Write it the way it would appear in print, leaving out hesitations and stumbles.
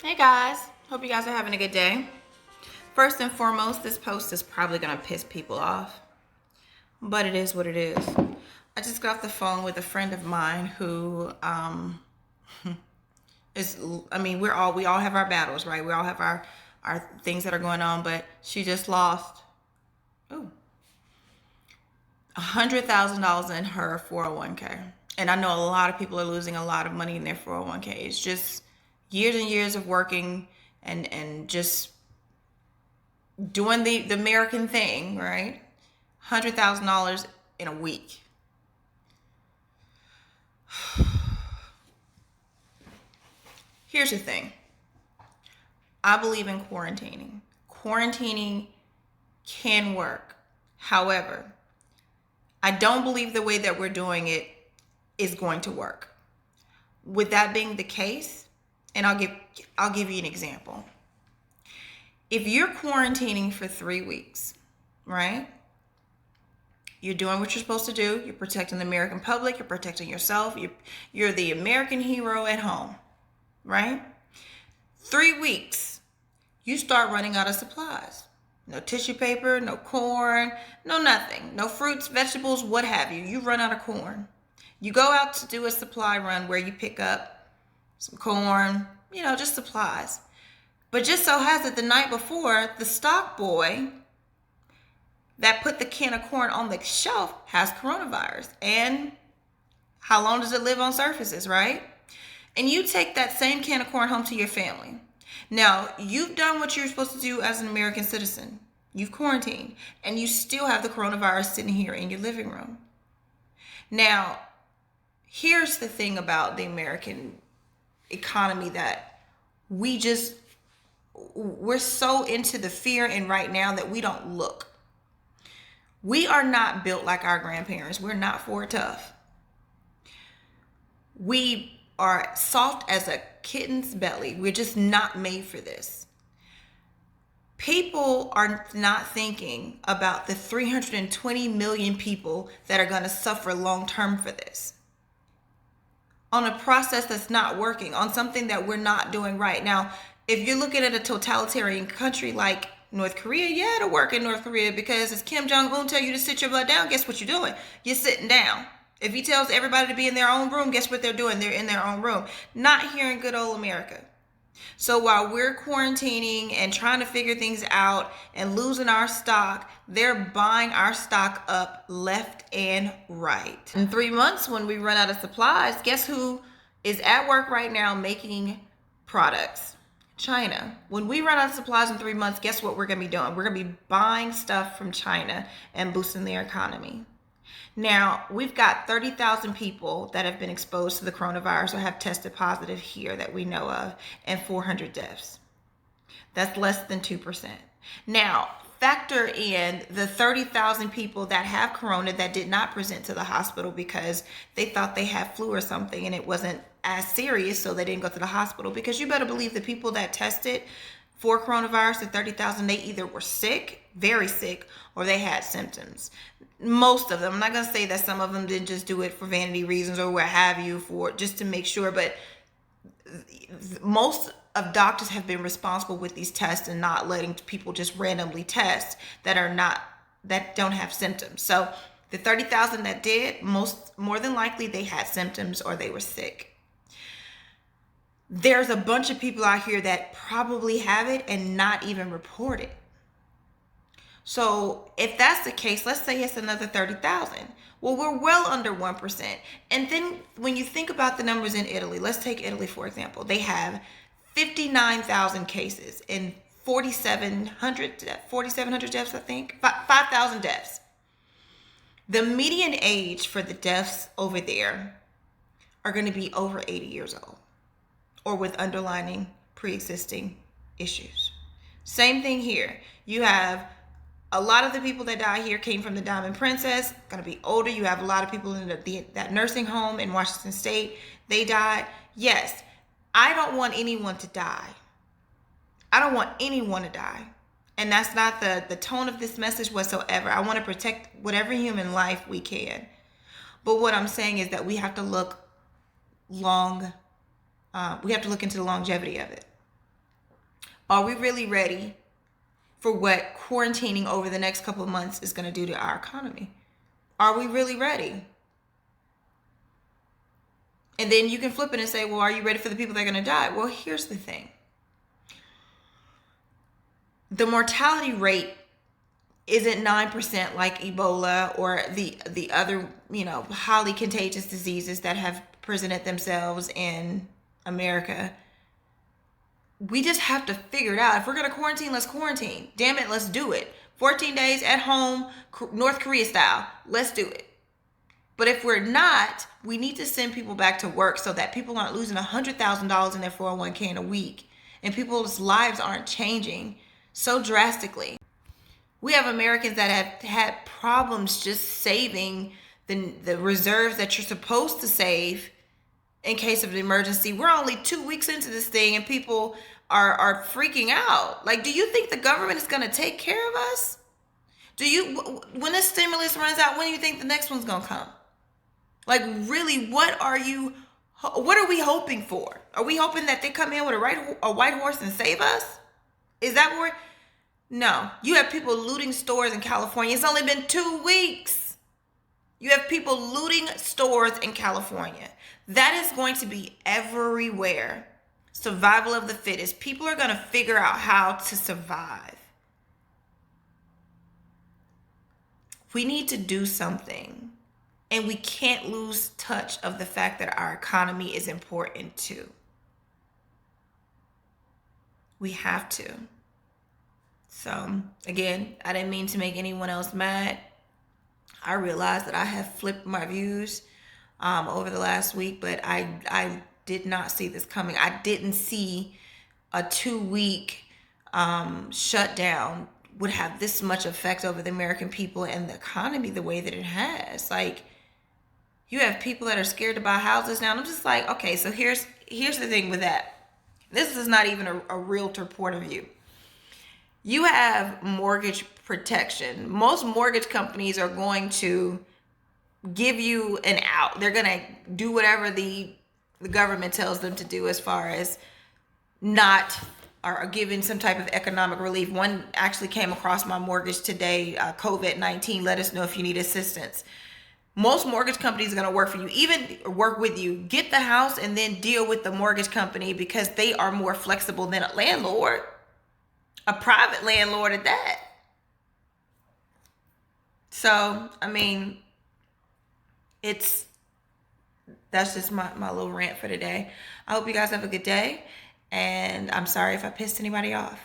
Hey guys, hope you guys are having a good day. First and foremost, this post is probably gonna piss people off, but it is what it is. I just got off the phone with a friend of mine who is, I mean, we all have our battles, right? We all have our things that are going on, but she just lost $100,000 in her 401k. And I know a lot of people are losing a lot of money in their 401k. It's just years and years of working and just doing the American thing, right? $100,000 in a week. Here's the thing. I believe in quarantining. Quarantining can work. However, I don't believe the way that we're doing it is going to work. With that being the case, and I'll give you an example. If you're quarantining for 3 weeks, right? You're doing what you're supposed to do. You're protecting the American public. You're protecting yourself. You're the American hero at home, right? 3 weeks, you start running out of supplies. No tissue paper, no corn, no nothing. No fruits, vegetables, what have you. You run out of corn. You go out to do a supply run where you pick up some corn, just supplies. But just so has it the night before, the stock boy that put the can of corn on the shelf has coronavirus. And how long does it live on surfaces, right? And you take that same can of corn home to your family. Now, you've done what you're supposed to do as an American citizen. You've quarantined, and you still have the coronavirus sitting here in your living room. Now, here's the thing about the American economy that we're so into the fear and right now that we don't look. We are not built like our grandparents. We're not for tough. We are soft as a kitten's belly. We're just not made for this. People are not thinking about the 320 million people that are going to suffer long term for this. On a process that's not working, on something that we're not doing right. Now, if you're looking at a totalitarian country like North Korea, yeah, it'll work in North Korea because as Kim Jong-un tell you to sit your butt down, guess what you're doing? You're sitting down. If he tells everybody to be in their own room, guess what they're doing? They're in their own room. Not here in good old America. So while we're quarantining and trying to figure things out and losing our stock, they're buying our stock up left and right. In 3 months, when we run out of supplies, guess who is at work right now making products? China. When we run out of supplies in 3 months, guess what we're going to be doing? We're going to be buying stuff from China and boosting their economy. Now, we've got 30,000 people that have been exposed to the coronavirus or have tested positive here that we know of, and 400 deaths. That's less than 2%. Now, factor in the 30,000 people that have corona that did not present to the hospital because they thought they had flu or something and it wasn't as serious, so they didn't go to the hospital. Because you better believe the people that tested for coronavirus, the 30,000, they either were sick, very sick, or they had symptoms. Most of them. I'm not going to say that some of them didn't just do it for vanity reasons or what have you, for just to make sure, but most of doctors have been responsible with these tests and not letting people just randomly test that don't have symptoms. So the 30,000 that did, more than likely they had symptoms or they were sick. There's a bunch of people out here that probably have it and not even report it. So if that's the case, let's say it's another 30,000. Well, we're well under 1%. And then when you think about the numbers in Italy, let's take Italy for example. They have 59,000 cases and 4,700 deaths, I think. 5,000 deaths. The median age for the deaths over there are going to be over 80 years old or with underlying pre-existing issues. Same thing here. You have a lot of the people that die here came from the Diamond Princess, going to be older. You have a lot of people in that nursing home in Washington State. They died. Yes, I don't want anyone to die. I don't want anyone to die. And that's not the tone of this message whatsoever. I want to protect whatever human life we can. But what I'm saying is that we have to look we have to look into the longevity of it. Are we really ready for what quarantining over the next couple of months is going to do to our economy? Are we really ready? And then you can flip it and say, well, are you ready for the people that are going to die? Well, here's the thing. The mortality rate isn't 9% like Ebola or the other, highly contagious diseases that have presented themselves in America. We just have to figure it out. If we're going to quarantine, let's quarantine. Damn it, let's do it. 14 days at home, North Korea style. Let's do it. But if we're not, we need to send people back to work so that people aren't losing $100,000 in their 401k in a week and people's lives aren't changing so drastically. We have Americans that have had problems just saving the reserves that you're supposed to save in case of an emergency. We're only 2 weeks into this thing and people are freaking out. Like, do you think the government is going to take care of us? When this stimulus runs out, when do you think the next one's going to come? Like, really, what are we hoping for? Are we hoping that they come in with a white horse and save us? Is that what No. You have people looting stores in California. It's only been 2 weeks. You have people looting stores in California. That is going to be everywhere. Survival of the fittest. People are going to figure out how to survive. We need to do something. And we can't lose touch of the fact that our economy is important too. We have to. So, again, I didn't mean to make anyone else mad. I realized that I have flipped my views over the last week, but I did not see this coming. I didn't see a 2-week shutdown would have this much effect over the American people and the economy the way that it has. Like, you have people that are scared to buy houses now. And I'm just like, okay, so here's the thing with that. This is not even a realtor point of view. You have mortgage protection. Most mortgage companies are going to give you an out. They're going to do whatever the government tells them to do as far as not are giving some type of economic relief. One actually came across my mortgage today, COVID-19. Let us know if you need assistance. Most mortgage companies are going to work for you, even work with you. Get the house and then deal with the mortgage company because they are more flexible than a landlord, a private landlord at that. So, I mean, that's just my little rant for today. I hope you guys have a good day, and I'm sorry if I pissed anybody off.